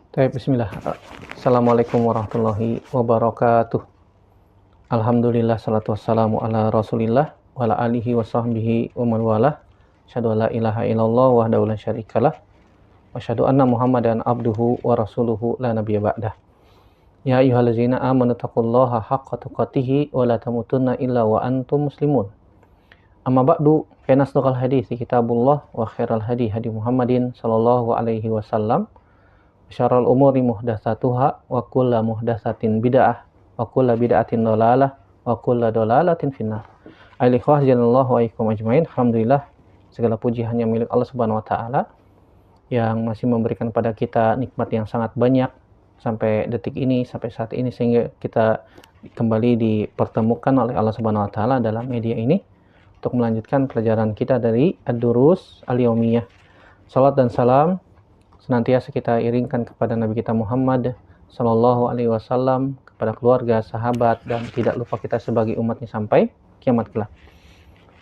Baik, bismillah. Assalamualaikum warahmatullahi wabarakatuh. Alhamdulillah, salatu wassalamu ala rasulillah wa ala alihi wa sahbihi wa man walah. Asyhadu an la ilaha illallah wahdahu la syarikalah wa asyhadu anna muhammadan abduhu wa rasuluhu la nabiyya ba'dah. Ya ayyuhallazina amanu taqullaha haqqa tuqatih wa la tamutunna illa wa antum muslimun. Amma ba'du, fa nasdaqal hadithi kitabullah wa khairal hadi Muhammadin sallallahu alaihi wasallam. Syarrul umuri muhdatsatuha wa kullu muhdatsatin bid'ah wa kullu bid'atin dhalalah wa kullu dhalalatin finnar. Alikhwah janallahu wa iyyakum ajmain. Alhamdulillah, segala puji hanya milik Allah Subhanahu wa taala yang masih memberikan pada kita nikmat yang sangat banyak sampai detik ini, sampai saat ini, sehingga kita kembali dipertemukan oleh Allah Subhanahu wa taala dalam media ini untuk melanjutkan pelajaran kita dari Ad-Durus Al-Yaumiyah. Salat dan salam senantiasa kita iringkan kepada Nabi kita Muhammad Sallallahu Alaihi Wasallam, kepada keluarga, sahabat, dan tidak lupa kita sebagai umatnya sampai kiamat kelak.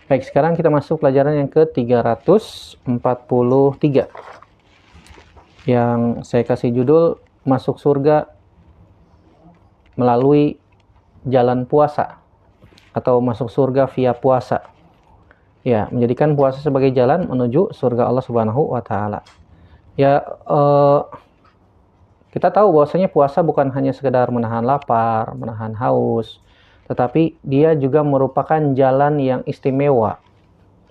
Baik, sekarang kita masuk pelajaran yang ke-343 yang saya kasih judul Masuk Surga Melalui Jalan Puasa atau Masuk Surga via Puasa. Ya, menjadikan puasa sebagai jalan menuju surga Allah Subhanahu wa taala. Ya, kita tahu bahwasanya puasa bukan hanya sekedar menahan lapar, menahan haus, tetapi dia juga merupakan jalan yang istimewa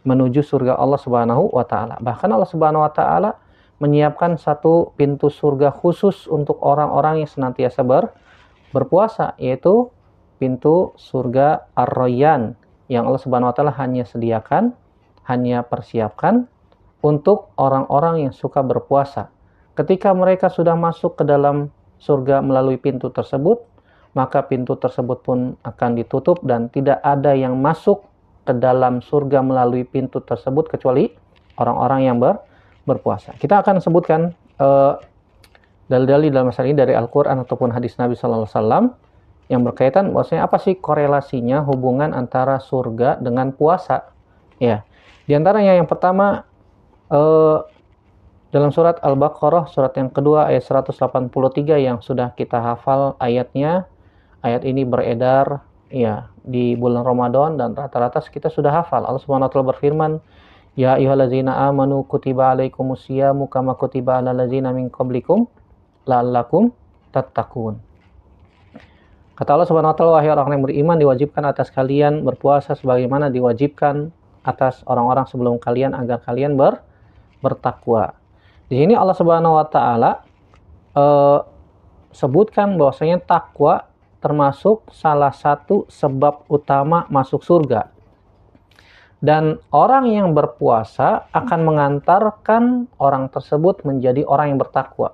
menuju surga Allah Subhanahu wa taala. Bahkan Allah Subhanahu wa taala menyiapkan satu pintu surga khusus untuk orang-orang yang senantiasa berpuasa, yaitu pintu surga Ar-Rayyan yang Allah Subhanahu wa taala hanya sediakan, hanya persiapkan untuk orang-orang yang suka berpuasa. Ketika mereka sudah masuk ke dalam surga melalui pintu tersebut, maka pintu tersebut pun akan ditutup dan tidak ada yang masuk ke dalam surga melalui pintu tersebut kecuali orang-orang yang berpuasa. Kita akan sebutkan dalil-dalil dalam masalah ini dari Al-Quran ataupun hadis Nabi Sallallahu Alaihi Wasallam yang berkaitan bahwasanya apa sih korelasinya hubungan antara surga dengan puasa. Ya, di antaranya yang pertama, dalam surat Al-Baqarah, surat yang kedua ayat 183 yang sudah kita hafal ayatnya. Ayat ini beredar ya di bulan Ramadan dan rata-rata kita sudah hafal. Allah Subhanahu wa taala berfirman, "Ya ayyuhallazina amanu kutiba alaikumusyamu kama kutiba alal ladzina min qablikum la'allakum tattaqun." Kata Allah Subhanahu wa taala, wahai orang yang beriman, diwajibkan atas kalian berpuasa sebagaimana diwajibkan atas orang-orang sebelum kalian agar kalian bertakwa. Di sini Allah Subhanahu wa taala sebutkan bahwasanya takwa termasuk salah satu sebab utama masuk surga. Dan orang yang berpuasa akan mengantarkan orang tersebut menjadi orang yang bertakwa.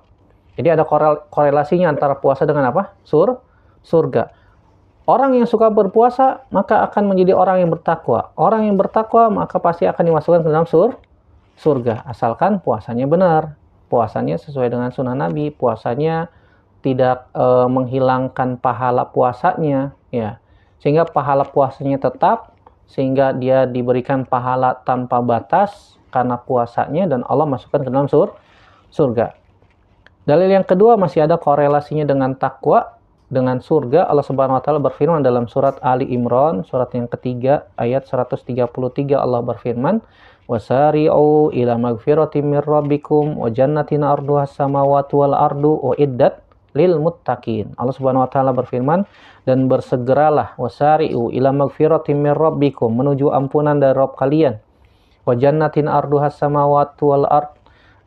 Jadi ada korelasinya antara puasa dengan apa? Surga. Orang yang suka berpuasa maka akan menjadi orang yang bertakwa. Orang yang bertakwa maka pasti akan dimasukkan ke dalam surga. Asalkan puasanya benar. Puasanya sesuai dengan sunnah Nabi. Puasanya tidak menghilangkan pahala puasanya. Ya. Sehingga pahala puasanya tetap. Sehingga dia diberikan pahala tanpa batas karena puasanya. Dan Allah masukkan ke dalam surga. Dalil yang kedua masih ada korelasinya dengan takwa, dengan surga. Allah Subhanahu wa taala berfirman dalam surat Ali Imran, surat yang ketiga ayat 133, Allah berfirman, "Wasari'u ila magfiratin mir rabbikum wa jannatin 'arduhas samawati wal ardu uiddat lil muttaqin." Allah Subhanahu wa taala berfirman, dan bersegeralah, wasari'u ila magfiratin mir rabbikum, menuju ampunan dari Rabb kalian, wa jannatin 'arduhas samawati wal ard,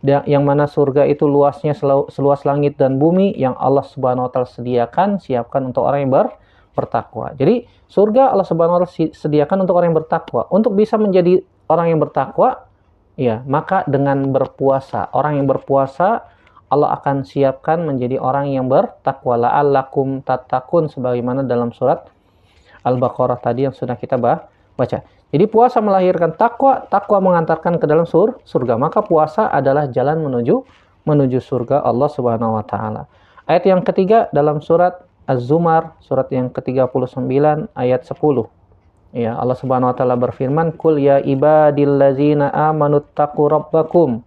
yang mana surga itu luasnya seluas langit dan bumi, yang Allah Subhanahu wa taala siapkan untuk orang yang bertakwa. Jadi surga Allah Subhanahu wa taala sediakan untuk orang yang bertakwa. Untuk bisa menjadi orang yang bertakwa, ya, maka dengan berpuasa. Orang yang berpuasa Allah akan siapkan menjadi orang yang bertakwa. La'allakum tattaqun, sebagaimana dalam surat Al-Baqarah tadi yang sudah kita baca. Jadi puasa melahirkan takwa, takwa mengantarkan ke dalam surga. Maka puasa adalah jalan menuju surga Allah Subhanahu wa taala. Ayat yang ketiga dalam surat Az-Zumar, surat yang ke-39 ayat 10. Ya, Allah Subhanahu wa taala berfirman, "Qul ya ibadillazina amanu taqu rabbakum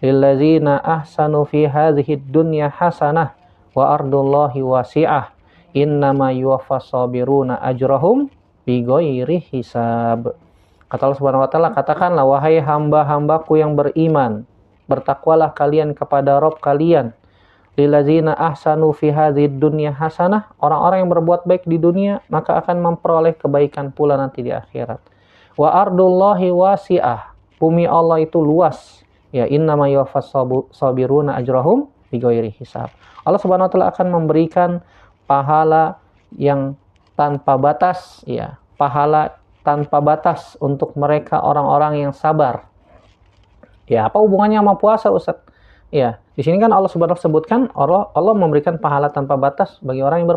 lilladzina ahsanu fi hadhihi dunya hasanah wa ardullahi wasi'ah innama yuwaffas sabiruna ajrahum bighairi hisab. Kata Allah Subhanahu wa taala, katakanlah wahai hamba-hambaku yang beriman, bertakwalah kalian kepada Rabb kalian. Lilladzina ahsanu fi hadzid dunya hasanah, orang-orang yang berbuat baik di dunia maka akan memperoleh kebaikan pula nanti di akhirat. Wa ardullahi wasi'ah, bumi Allah itu luas. Ya, innama yuwaffas sabiruna ajrahum bighairi hisab. Allah Subhanahu wa taala akan memberikan pahala yang tanpa batas, ya, pahala tanpa batas untuk mereka orang-orang yang sabar. Ya, apa hubungannya sama puasa, Ustaz? Ya, di sini kan Allah Subhanahu sebutkan Allah memberikan pahala tanpa batas bagi orang yang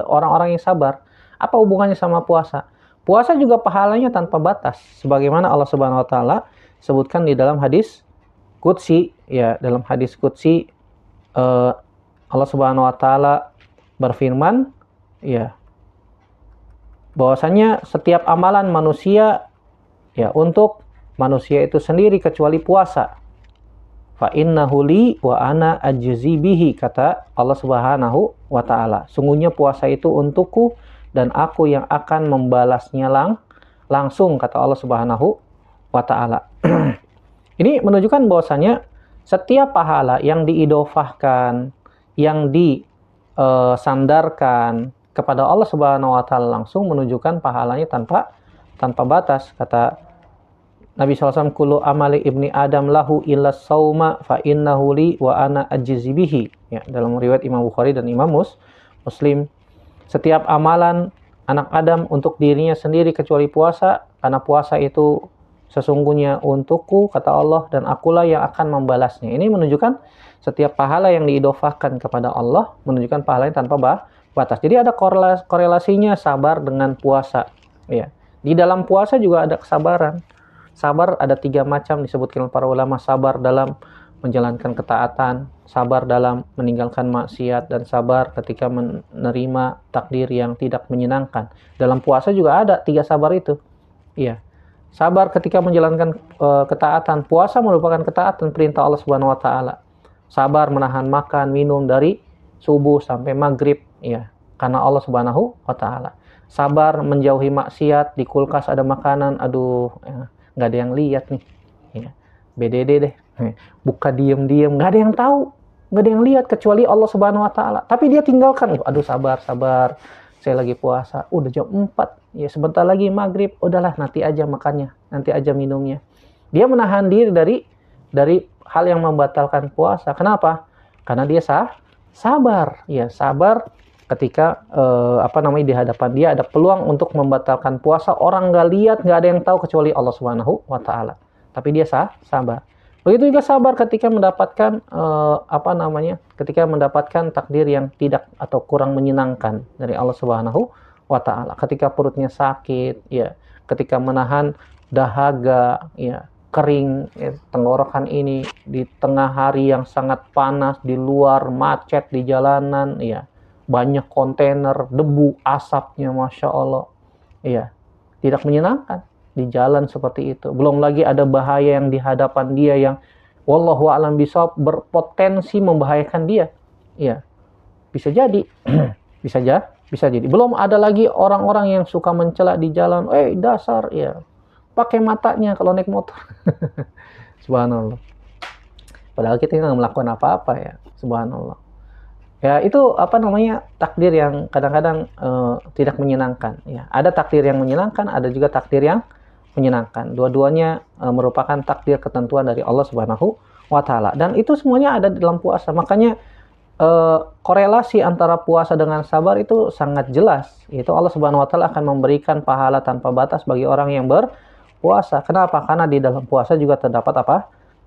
orang-orang yang sabar. Apa hubungannya sama puasa? Puasa juga pahalanya tanpa batas, sebagaimana Allah Subhanahu wa taala sebutkan di dalam hadis qudsi, ya, dalam hadis qudsi Allah Subhanahu wa taala berfirman, ya, bahwasanya setiap amalan manusia, ya, untuk manusia itu sendiri kecuali puasa. Fa innahu li wa ana ajzi bihi, kata Allah Subhanahu wa taala. Sungguhnya puasa itu untukku dan aku yang akan membalasnya langsung, kata Allah Subhanahu wa taala. Ini menunjukkan bahwasanya setiap pahala yang diidofahkan, yang disandarkan kepada Allah Subhanahu wa taala langsung, menunjukkan pahalanya tanpa batas. Kata Nabi SAW, kullu amali ibni Adam lahu illa sauma fa innahu li wa ana ajzi bihi. Ya, dalam riwayat Imam Bukhari dan Imam Muslim, setiap amalan anak Adam untuk dirinya sendiri kecuali puasa, karena puasa itu sesungguhnya untukku, kata Allah, dan akulah yang akan membalasnya. Ini menunjukkan setiap pahala yang diidofahkan kepada Allah menunjukkan pahalanya tanpa batas. Jadi ada korelasinya sabar dengan puasa. Ya. Di dalam puasa juga ada kesabaran. Sabar ada 3 macam disebutkan para ulama. Sabar dalam menjalankan ketaatan, sabar dalam meninggalkan maksiat, dan sabar ketika menerima takdir yang tidak menyenangkan. Dalam puasa juga ada 3 sabar itu. Iya. Sabar ketika menjalankan ketaatan. Puasa merupakan ketaatan perintah Allah Subhanahu wa taala. Sabar menahan makan, minum dari subuh sampai maghrib, ya, karena Allah Subhanahu wa taala. Sabar menjauhi maksiat, di kulkas ada makanan, aduh, ya, nggak ada yang lihat nih, ya, BDD deh, buka diem-diem, nggak ada yang tahu, nggak ada yang lihat kecuali Allah Subhanahu wa taala. Tapi dia tinggalkan, aduh, sabar, saya lagi puasa, udah jam 4, ya sebentar lagi maghrib, udahlah nanti aja makannya, nanti aja minumnya. Dia menahan diri dari hal yang membatalkan puasa. Kenapa? Karena dia sabar, ya, sabar ketika di hadapan dia ada peluang untuk membatalkan puasa, orang nggak lihat, nggak ada yang tahu kecuali Allah Subhanahu wa taala. Tapi dia sabar. Begitu juga sabar ketika mendapatkan ketika mendapatkan takdir yang tidak atau kurang menyenangkan dari Allah Subhanahu wa taala. Ketika perutnya sakit, ya, ketika menahan dahaga, ya, kering, ya, tenggorokan ini di tengah hari yang sangat panas, di luar macet di jalanan, ya, banyak kontainer, debu, asapnya, Masya Allah, ya, tidak menyenangkan di jalan seperti itu. Belum lagi ada bahaya yang di hadapan dia yang wallahu a'lam bishawab berpotensi membahayakan dia, ya, bisa jadi bisa jadi. Belum ada lagi orang-orang yang suka mencela di jalan, dasar, ya, pakai matanya kalau naik motor. Subhanallah. Padahal kita nggak melakukan apa-apa, ya. Subhanallah. Ya, itu takdir yang kadang-kadang tidak menyenangkan, ya. Ada takdir yang menyenangkan, ada juga takdir yang menyenangkan. Dua-duanya merupakan takdir ketentuan dari Allah Subhanahu wa taala, dan itu semuanya ada di dalam puasa. Makanya korelasi antara puasa dengan sabar itu sangat jelas. Itu Allah Subhanahu wa taala akan memberikan pahala tanpa batas bagi orang yang berpuasa. Kenapa? Karena di dalam puasa juga terdapat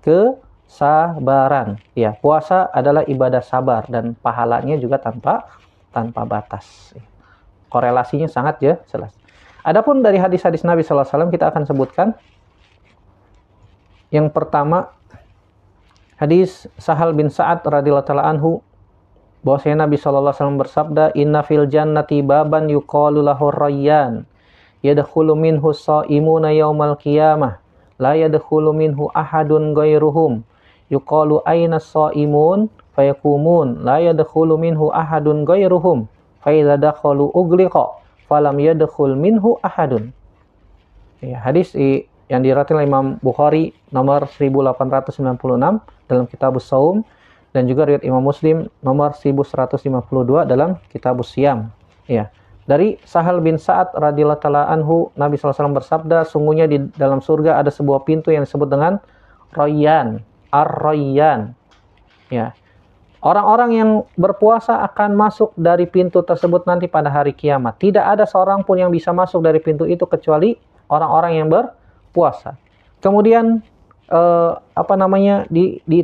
kesabaran. Ya, puasa adalah ibadah sabar dan pahalanya juga tanpa batas. Korelasinya sangat jelas. Adapun dari hadis-hadis Nabi sallallahu alaihi wasallam kita akan sebutkan. Yang pertama, hadis Sahal bin Sa'ad radhiyallahu taala anhu, bahwasanya Nabi sallallahu alaihi wasallam bersabda, "Inna fil jannati baban yuqalu lahu Rayyan, yadkhulu minhu shaimuna yaumal qiyamah, la yadkhulu minhu ahadun ghairuhum, yuqalu aina shaimun fayakumun la yadkhulu minhu ahadun ghairuhum fa idza dakhalu ughliqa falam yadkhul minhu ahadun. Ya, hadis yang diriwayatkan oleh Imam Bukhari nomor 1896 dalam Kitabus Shaum, dan juga riwayat Imam Muslim nomor 1152 dalam Kitabus Siyam. Ya. Dari Sahal bin Sa'ad radhiyallahu taala anhu, Nabi SAW bersabda, sungguhnya di dalam surga ada sebuah pintu yang disebut dengan Rayyan, Ar-Rayyan. Ya. Orang-orang yang berpuasa akan masuk dari pintu tersebut nanti pada hari kiamat. Tidak ada seorang pun yang bisa masuk dari pintu itu kecuali orang-orang yang berpuasa. Kemudian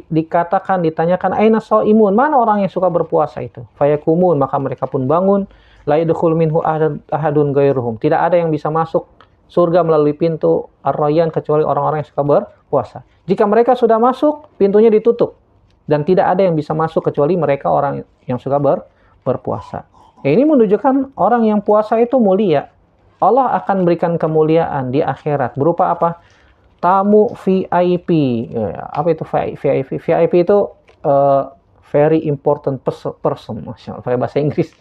dikatakan, ditanyakan, aina shaimun, mana orang yang suka berpuasa itu? Fayakumun, maka mereka pun bangun. La yadkhul minhu ahadun ghairuhum. Tidak ada yang bisa masuk surga melalui pintu Ar-Rayyan kecuali orang-orang yang suka berpuasa. Jika mereka sudah masuk, pintunya ditutup dan tidak ada yang bisa masuk kecuali mereka orang yang suka berpuasa. Ini menunjukkan orang yang puasa itu mulia. Allah akan berikan kemuliaan di akhirat berupa apa? Tamu VIP. Apa itu VIP? VIP itu very important person. Masya Allah, pakai bahasa Inggris.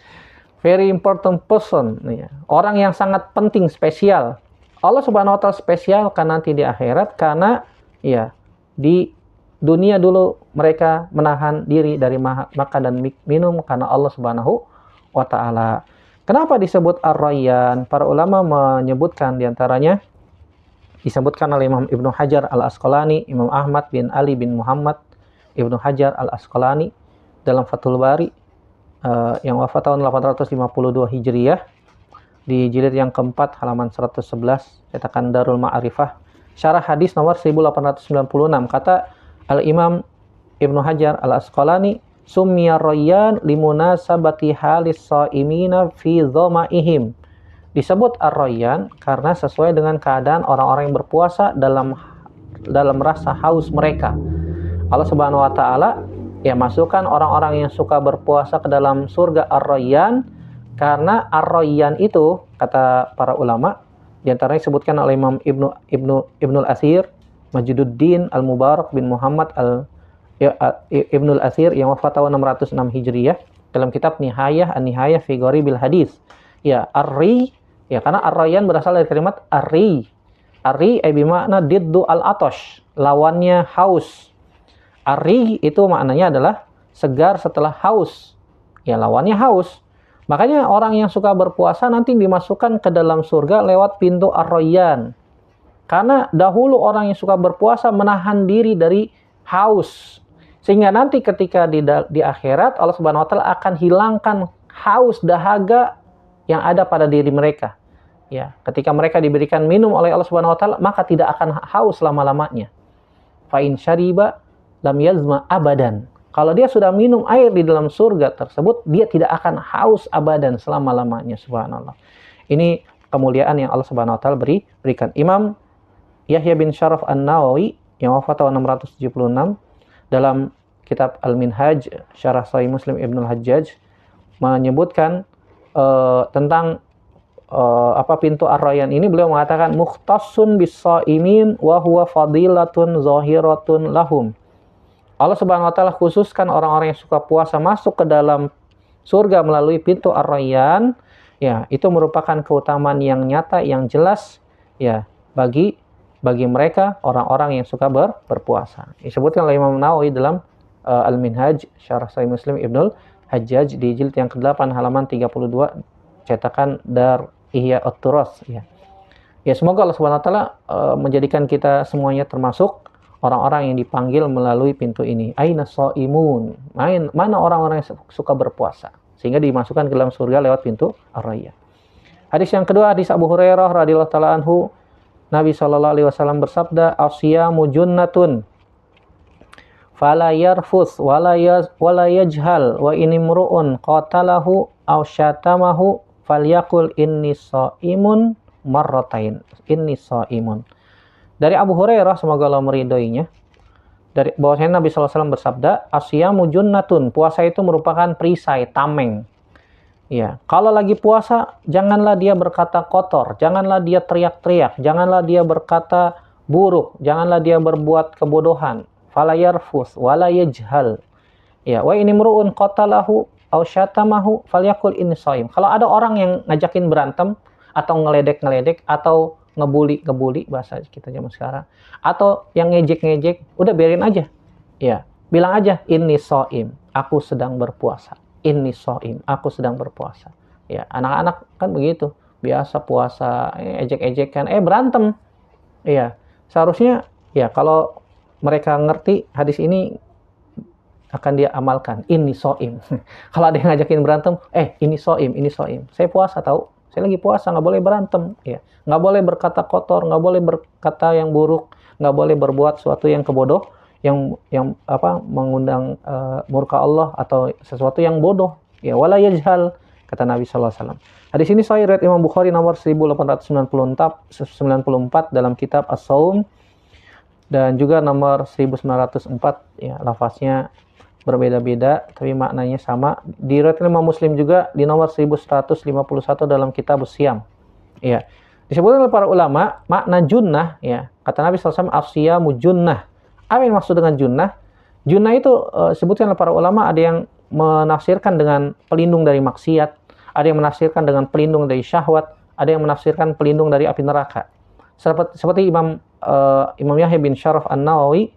Very important person. Orang yang sangat penting, spesial. Allah Subhanahu wa taala spesialkan nanti di akhirat karena ya di dunia dulu mereka menahan diri dari makan dan minum karena Allah Subhanahu wa taala. Kenapa disebut Ar-Rayyan? Para ulama menyebutkan diantaranya disebutkan oleh Imam Ibnu Hajar Al-Asqalani, Imam Ahmad bin Ali bin Muhammad Ibnu Hajar Al-Asqalani dalam Fathul Bari yang wafat tahun 852 Hijriyah di jilid yang keempat halaman 111 cetakan Darul Ma'arifah syarah hadis nomor 1896. Kata Al-Imam Ibnu Hajar Al-Asqalani, summiya Rayyan limunasabati halis shaimina fi dhamaihim. Disebut Ar-Rayyan karena sesuai dengan keadaan orang-orang yang berpuasa dalam rasa haus mereka. Allah Subhanahu wa taala ya masukkan orang-orang yang suka berpuasa ke dalam surga Ar-Rayyan karena Ar-Rayyan itu kata para ulama di antaranya disebutkan oleh Imam Ibnul Athir Majduddin Al-Mubarak bin Muhammad Ibnul Athir yang wafat tahun 606 Hijriyah dalam kitab An-Nihayah fi Gharibil Hadis. Ya, Ar-Ri ya karena Ar-Rayyan berasal dari kalimat Ar-Ri. Ar-Ri bermakna diddu al-atash, lawannya haus. Ar-Ri itu maknanya adalah segar setelah haus. Ya, lawannya haus. Makanya orang yang suka berpuasa nanti dimasukkan ke dalam surga lewat pintu Ar-Rayyan. Karena dahulu orang yang suka berpuasa menahan diri dari haus. Sehingga nanti ketika di akhirat Allah Subhanahu wa taala akan hilangkan haus dahaga yang ada pada diri mereka. Ya, ketika mereka diberikan minum oleh Allah Subhanahu wa taala, maka tidak akan haus lama-lamanya. Fa in syariba lam yazma abadan. Kalau dia sudah minum air di dalam surga tersebut, dia tidak akan haus abadan selama-lamanya. Subhanallah. Ini kemuliaan yang Allah Subhanahu wa taala berikan. Imam Yahya bin Syaraf An-Nawawi yang wafat tahun 676 dalam kitab Al-Minhaj Syarah Sahih Muslim Ibnul Hajjaj menyebutkan tentang pintu Ar-Rayyan ini. Beliau mengatakan mukhtassun bis-shaimin wa huwa fadilatun zahiratun lahum. Allah Subhanahu wa taala khususkan orang-orang yang suka puasa masuk ke dalam surga melalui pintu Ar-Rayyan. Ya, itu merupakan keutamaan yang nyata, yang jelas ya bagi mereka orang-orang yang suka berpuasa. Disebutkan oleh Imam Nawawi dalam Al-Minhaj Syarah Sahih Muslim Ibnul Hajjaj di jilid yang ke-8 halaman 32 cetakan Dar Ihya At-Turas ya. Ya, semoga Allah Subhanahu wa taala menjadikan kita semuanya termasuk orang-orang yang dipanggil melalui pintu ini. Aina shaimun? Mana orang-orang yang suka berpuasa? Sehingga dimasukkan ke dalam surga lewat pintu Ar-Rayyan. Hadis yang kedua, hadis Abu Hurairah radhiyallahu taala anhu, Nabi sallallahu alaihi wasallam bersabda, "Asyamu junnatun. Fala yarfus wala yajhal wa inimru'un qatalahu aw syatamahu falyaqul inni shaimun marratain." Inni shaimun. Dari Abu Hurairah, semoga Allah meridhoinya, dari bahwasanya Nabi SAW bersabda, asyamu junnatun, puasa itu merupakan perisai, tameng. Ya, kalau lagi puasa, janganlah dia berkata kotor, janganlah dia teriak-teriak, janganlah dia berkata buruk, janganlah dia berbuat kebodohan. fala yarfus wala yajhal. Ya, wa ini imru'un qatalahu aw syatamahu falyakul inni shaim. Kalau ada orang yang ngajakin berantem atau ngeledek-ngeledek atau ngebully bahasa kita zaman sekarang, atau yang ngejek-ngejek, udah biarin aja. Ya, bilang aja inni shaim, aku sedang berpuasa. Inni shaim, aku sedang berpuasa. Ya, anak-anak kan begitu. Biasa puasa, ejek-ejekan, berantem. Iya, seharusnya ya kalau mereka ngerti hadis ini akan dia amalkan. Ini soim. Kalau ada yang ngajakin berantem, ini soim, ini soim. Saya puasa tahu. Saya lagi puasa, nggak boleh berantem. Ya, nggak boleh berkata kotor, nggak boleh berkata yang buruk, nggak boleh berbuat sesuatu yang kebodoh, yang mengundang murka Allah atau sesuatu yang bodoh. Ya, wala yajhal, kata Nabi SAW. Hadis ini sahih riwayat Imam Bukhari nomor 1894 dalam kitab As-Shaum, dan juga nomor 1904, ya lafaznya berbeda-beda tapi maknanya sama. Di riwayat Imam Muslim juga di nomor 1151 dalam kitab As-Siyam. Ya. Disebutkan oleh para ulama makna junnah, ya. Kata Nabi SAW, as-siyamu junnah. Apa yang maksud dengan junnah? Junnah itu sebutkan oleh para ulama, ada yang menafsirkan dengan pelindung dari maksiat, ada yang menafsirkan dengan pelindung dari syahwat, ada yang menafsirkan pelindung dari api neraka. Seperti Imam Yahya bin Syaraf An-Nawawi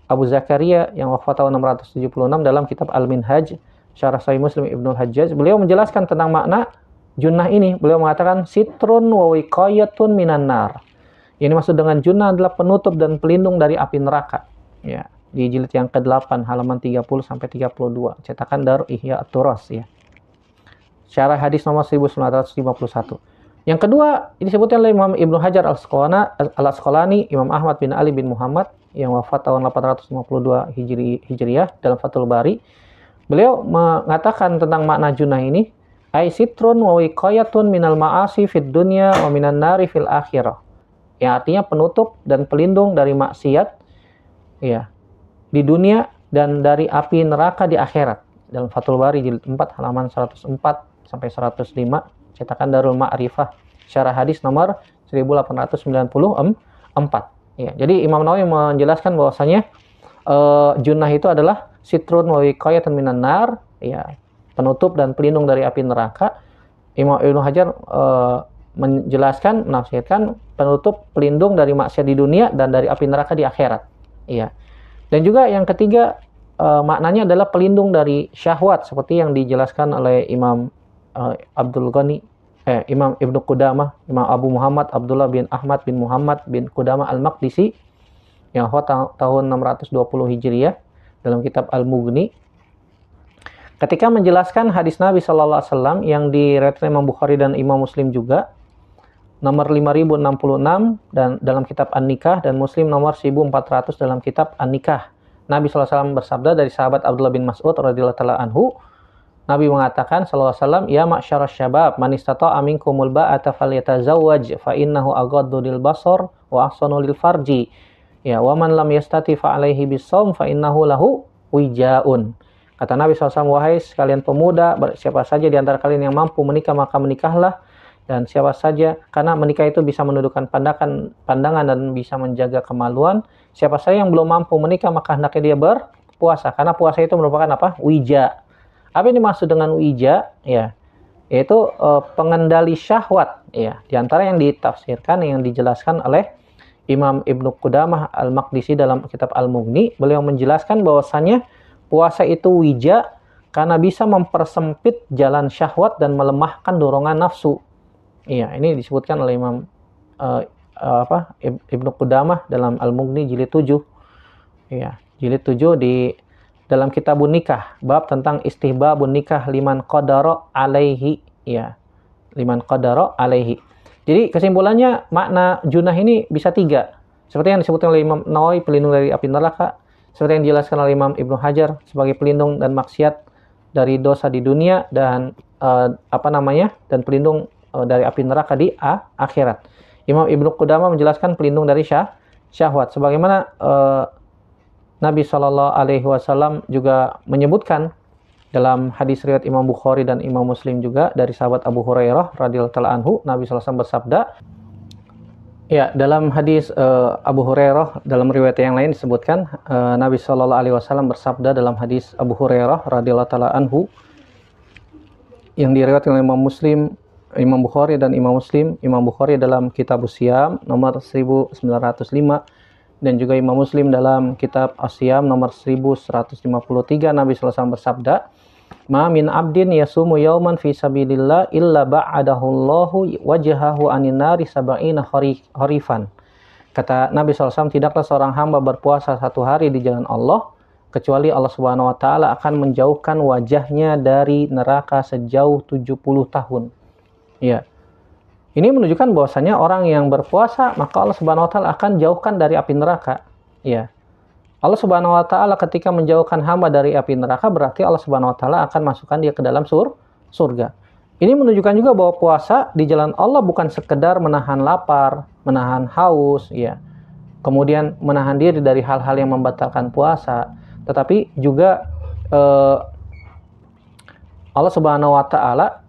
Abu Zakaria yang wafat tahun 676 dalam kitab Al-Minhaj Syarah Sahih Muslim Ibnul Hajjaj, beliau menjelaskan tentang makna junnah ini. Beliau mengatakan sitrun wa wiqayatun minan nar. Ini maksud dengan junnah adalah penutup dan pelindung dari api neraka. Ya, di jilid yang ke-8 halaman 30 sampai 32, cetakan Darul Ihya At-Turas, ya. Syarah hadis nomor 1951. Yang kedua, disebutkan oleh Imam Ibnu Hajar Al-Asqalani, Imam Ahmad bin Ali bin Muhammad yang wafat tahun 852 Hijriyah dalam Fathul Bari. Beliau mengatakan tentang makna junnah ini, ai sitrun wa wiqayatun minal ma'asi fid dunya wa minan nari fil akhirah. Yang artinya penutup dan pelindung dari maksiat, ya, di dunia dan dari api neraka di akhirat. Dalam Fathul Bari jilid 4 halaman 104 sampai 105, cetakan Darul Ma'rifah, syarah hadis nomor 1894. Ya, jadi Imam Nawawi menjelaskan bahwasanya junnah itu adalah sitrun wa wiqayatun minan nar, ya, penutup dan pelindung dari api neraka. Imam Ibnu Hajar menjelaskan, menafsirkan penutup pelindung dari maksiat di dunia dan dari api neraka di akhirat. Iya. Dan juga yang ketiga maknanya adalah pelindung dari syahwat seperti yang dijelaskan oleh Imam Abdul Ghani, Imam Ibnu Qudamah, Imam Abu Muhammad Abdullah bin Ahmad bin Muhammad bin Qudamah Al-Maqdisi yang wafat tahun 620 Hijriyah dalam kitab Al-Mughni. Ketika menjelaskan hadis Nabi sallallahu alaihi wasallam yang diriwayatkan Imam Bukhari dan Imam Muslim juga nomor 5066 dan dalam kitab An-Nikah, dan Muslim nomor 1400 dalam kitab An-Nikah. Nabi sallallahu alaihi wasallam bersabda dari sahabat Abdullah bin Mas'ud radhiyallahu taala anhu, Nabi mengatakan sallallahu alaihi wasallam, ya ma'syarasy syabab man istata'a minkumul ba'ata falyatazawwaj fa innahu aghaddu lil basar wa ahsanu lil farji. Ya, wa man lam yastati fa alaihi bisawm fa innahu lahu wijaun. Kata Nabi SAW, wahai sekalian pemuda, siapa saja di antara kalian yang mampu menikah maka menikahlah, dan siapa saja, karena menikah itu bisa menundukkan pandangan dan bisa menjaga kemaluan. Siapa saja yang belum mampu menikah maka hendaknya dia berpuasa, karena puasa itu merupakan apa? Wija. Apa yang dimaksud dengan wija? Ya, yaitu pengendali syahwat. Ya, di antara yang ditafsirkan, yang dijelaskan oleh Imam Ibnu Qudamah Al-Maqdisi dalam kitab Al-Mughni, beliau menjelaskan bahwasanya puasa itu wija karena bisa mempersempit jalan syahwat dan melemahkan dorongan nafsu. Iya, ini disebutkan oleh Imam Ibnu Qudamah dalam Al-Mughni jilid 7. Iya, jilid 7 di dalam kitabun nikah, bab tentang istihbabun nikah liman qadara alaihi, ya. Liman qadara alaihi. Jadi kesimpulannya makna junnah ini bisa 3. Seperti yang disebutkan oleh Imam Nawawi, pelindung dari api neraka. Seperti yang dijelaskan oleh Imam Ibnu Hajar sebagai pelindung dan maksiat dari dosa di dunia, dan dan pelindung dari api neraka di akhirat. Imam Ibnu Qudamah menjelaskan pelindung dari syahwat. Sebagaimana Nabi Shallallahu Alaihi Wasallam juga menyebutkan dalam hadis riwayat Imam Bukhari dan Imam Muslim juga dari sahabat Abu Hurairah radhiyallahu taala anhu, Nabi sallallahu alaihi wasallam bersabda, Ya, dalam hadis Abu Hurairah, dalam riwayat yang lain disebutkan Nabi Shallallahu Alaihi Wasallam bersabda dalam hadis Abu Hurairah radhiyallahu taala anhu yang diriwayatkan oleh Imam Muslim, Imam Bukhari dan Imam Muslim. Imam Bukhari dalam Kitab Siyam nomor 1905 dan juga Imam Muslim dalam Kitab As-Siyam nomor 1153. Nabi Sallallahu Alaihi Wasallam bersabda, "Ma min abdin yasumu yauman fi sabilillah illa ba'adahu Allahu wajhahu anin nari sab'ina kharifan." Kata Nabi SAW, tidaklah seorang hamba berpuasa satu hari di jalan Allah kecuali Allah Subhanahu wa taala akan menjauhkan wajahnya dari neraka sejauh 70 tahun. Ya. Ini menunjukkan bahwasanya orang yang berpuasa maka Allah Subhanahu wa taala akan jauhkan dari api neraka. Ya. Allah Subhanahu wa taala ketika menjauhkan hamba dari api neraka berarti Allah Subhanahu wa taala akan masukkan dia ke dalam surga. Ini menunjukkan juga bahwa puasa di jalan Allah bukan sekedar menahan lapar, menahan haus, ya. Kemudian menahan diri dari hal-hal yang membatalkan puasa, tetapi juga Allah Subhanahu wa taala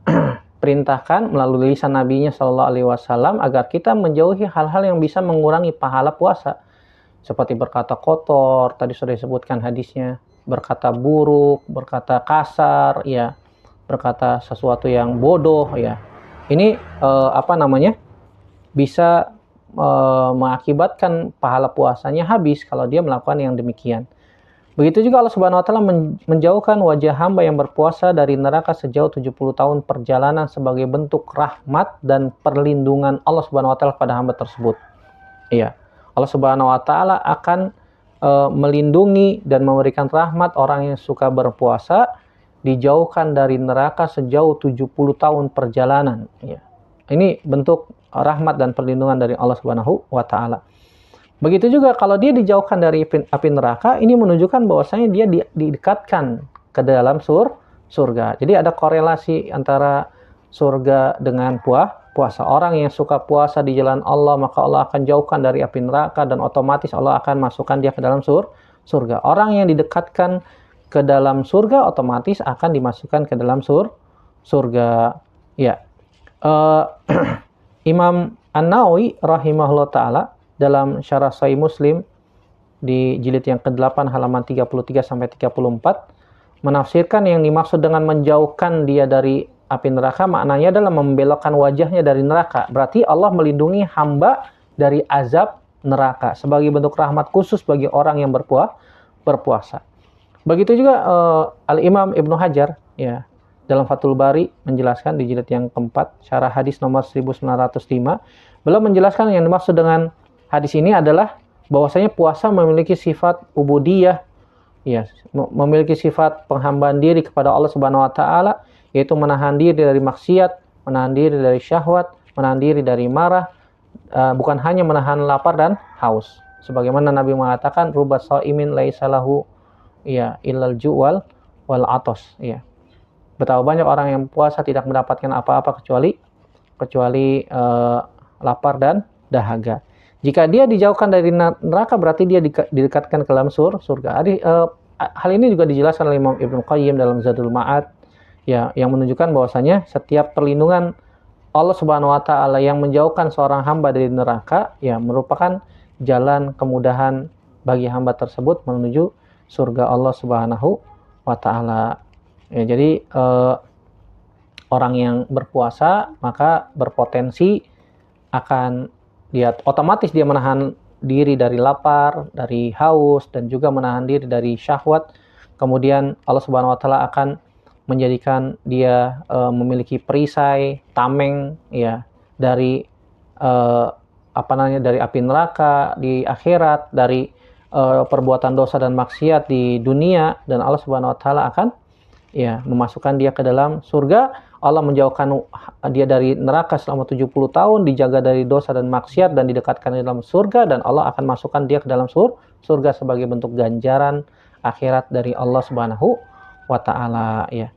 perintahkan melalui lisan nabinya Shallallahu Alaihi Wasallam agar kita menjauhi hal-hal yang bisa mengurangi pahala puasa. Seperti berkata kotor, tadi sudah disebutkan hadisnya, berkata buruk, berkata kasar, ya, berkata sesuatu yang bodoh, ya. Ini bisa mengakibatkan pahala puasanya habis kalau dia melakukan yang demikian. Begitu juga Allah Subhanahu wa taala menjauhkan wajah hamba yang berpuasa dari neraka sejauh 70 tahun perjalanan sebagai bentuk rahmat dan perlindungan Allah Subhanahu wa taala pada hamba tersebut. Iya. Allah Subhanahu wa taala akan melindungi dan memberikan rahmat orang yang suka berpuasa, dijauhkan dari neraka sejauh 70 tahun perjalanan. Iya. Ini bentuk rahmat dan perlindungan dari Allah Subhanahu wa taala. Begitu juga kalau dia dijauhkan dari api neraka, ini menunjukkan bahwasanya dia didekatkan ke dalam surga. Jadi ada korelasi antara surga dengan puasa. Orang yang suka puasa di jalan Allah, maka Allah akan jauhkan dari api neraka dan otomatis Allah akan masukkan dia ke dalam surga. Orang yang didekatkan ke dalam surga otomatis akan dimasukkan ke dalam surga. Ya. Imam An-Nawawi rahimahullah taala dalam Syarah Sahih Muslim di jilid yang ke-8 halaman 33 sampai 34 menafsirkan yang dimaksud dengan menjauhkan dia dari api neraka maknanya adalah membelokkan wajahnya dari neraka. Berarti Allah melindungi hamba dari azab neraka sebagai bentuk rahmat khusus bagi orang yang berpuasa. Begitu juga Al-Imam Ibnu Hajar, ya, dalam Fathul Bari menjelaskan di jilid yang keempat Syarah Hadis nomor 1905, beliau menjelaskan yang dimaksud dengan hadis ini adalah bahwasanya puasa memiliki sifat ubudiyah, ya, memiliki sifat penghambaan diri kepada Allah Subhanahu wa taala, yaitu menahan diri dari maksiat, menahan diri dari syahwat, menahan diri dari marah, bukan hanya menahan lapar dan haus. Sebagaimana Nabi mengatakan ruba shaimin laisa lahu ya illal ju'wal wal atos, ya. Betapa banyak orang yang puasa tidak mendapatkan apa-apa kecuali lapar dan dahaga. Jika dia dijauhkan dari neraka berarti dia didekatkan ke dalam surga. Hal ini juga dijelaskan oleh Imam Ibnu Qayyim dalam Zadul Ma'ad, ya, yang menunjukkan bahwasanya setiap perlindungan Allah Subhanahu wa taala yang menjauhkan seorang hamba dari neraka, ya, merupakan jalan kemudahan bagi hamba tersebut menuju surga Allah Subhanahu wa taala. Ya, jadi orang yang berpuasa maka berpotensi akan otomatis dia menahan diri dari lapar, dari haus, dan juga menahan diri dari syahwat. Kemudian Allah Subhanahu wa taala akan menjadikan dia memiliki perisai, tameng, ya, dari dari api neraka di akhirat, dari perbuatan dosa dan maksiat di dunia, dan Allah Subhanahu wa taala akan, ya, memasukkan dia ke dalam surga. Allah menjauhkan dia dari neraka selama 70 tahun, dijaga dari dosa dan maksiat, dan didekatkan ke dalam surga, dan Allah akan masukkan dia ke dalam surga sebagai bentuk ganjaran akhirat dari Allah Subhanahu wa taala, ya.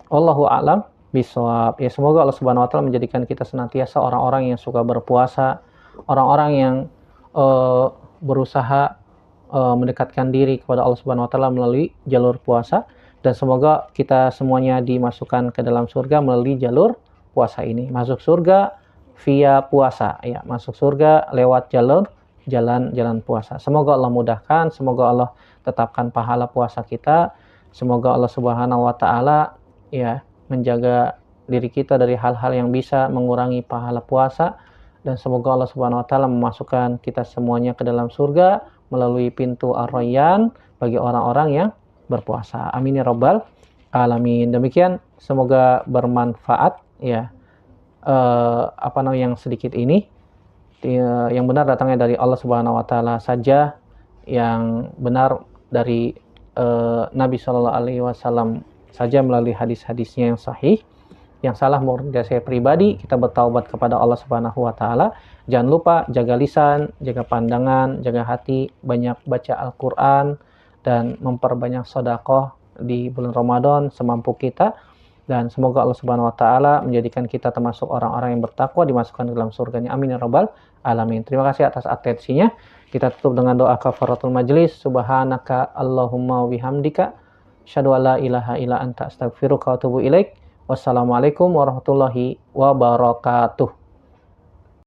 Allahu a'lam bishawab. Ya, semoga Allah Subhanahu wa taala menjadikan kita senantiasa orang-orang yang suka berpuasa, orang-orang yang berusaha mendekatkan diri kepada Allah Subhanahu wa taala melalui jalur puasa. Dan semoga kita semuanya dimasukkan ke dalam surga melalui jalur puasa ini. Masuk surga via puasa, ya, masuk surga lewat jalan puasa. Semoga Allah mudahkan, semoga Allah tetapkan pahala puasa kita, semoga Allah Subhanahu wa taala ya menjaga diri kita dari hal-hal yang bisa mengurangi pahala puasa, dan semoga Allah Subhanahu wa taala memasukkan kita semuanya ke dalam surga melalui pintu Ar-Rayyan bagi orang-orang yang berpuasa. Amin ya rabbal alamin. Demikian, semoga bermanfaat ya yang sedikit ini. Yang benar datangnya dari Allah Subhanahu wa taala saja, yang benar dari Nabi Shallallahu alaihi wasallam saja melalui hadis-hadisnya yang sahih. Yang salah murni dari saya pribadi, kita bertaubat kepada Allah Subhanahu wa taala. Jangan lupa jaga lisan, jaga pandangan, jaga hati, banyak baca Al-Qur'an dan memperbanyak sedekah di bulan Ramadan semampu kita. Dan semoga Allah Subhanahu wa taala menjadikan kita termasuk orang-orang yang bertakwa, dimasukkan ke dalam surganya. Amin ya rabbal alamin. Terima kasih atas atensinya. Kita tutup dengan doa kafaratul majlis. Subhanaka Allahumma wa bihamdika asyhadu an la ilaha illa anta astaghfiruka wa atubu ilaik. Wassalamualaikum warahmatullahi wabarakatuh.